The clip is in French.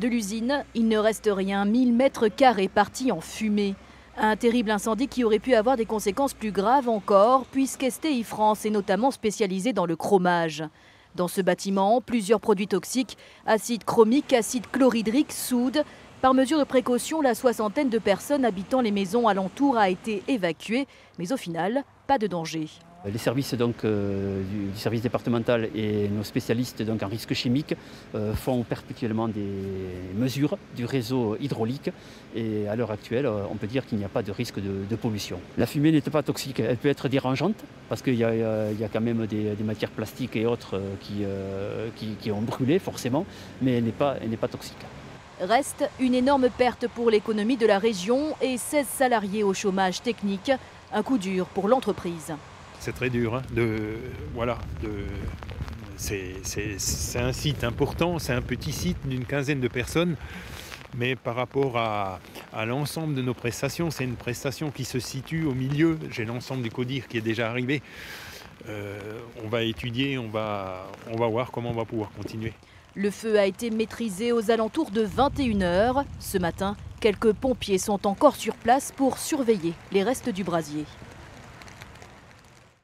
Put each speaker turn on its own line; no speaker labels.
De l'usine, il ne reste rien, 1000 mètres carrés partis en fumée. Un terrible incendie qui aurait pu avoir des conséquences plus graves encore, puisque STI France est notamment spécialisée dans le chromage. Dans ce bâtiment, plusieurs produits toxiques, acide chromique, acide chlorhydrique, soude. Par mesure de précaution, la soixantaine de personnes habitant les maisons alentours a été évacuée, mais au final, pas de danger.
Les services du service départemental et nos spécialistes en risque chimique font perpétuellement des mesures du réseau hydraulique et à l'heure actuelle, on peut dire qu'il n'y a pas de risque de pollution. La fumée n'est pas toxique, elle peut être dérangeante parce qu'il y a quand même des matières plastiques et autres qui ont brûlé forcément, mais elle n'est pas toxique.
Reste une énorme perte pour l'économie de la région et 16 salariés au chômage technique, un coup dur pour l'entreprise.
C'est très dur, c'est un site important, c'est un petit site d'une quinzaine de personnes, mais par rapport à l'ensemble de nos prestations, c'est une prestation qui se situe au milieu. J'ai l'ensemble du CODIR qui est déjà arrivé. On va étudier, on va voir comment on va pouvoir continuer.
Le feu a été maîtrisé aux alentours de 21 h. Ce matin, quelques pompiers sont encore sur place pour surveiller les restes du brasier.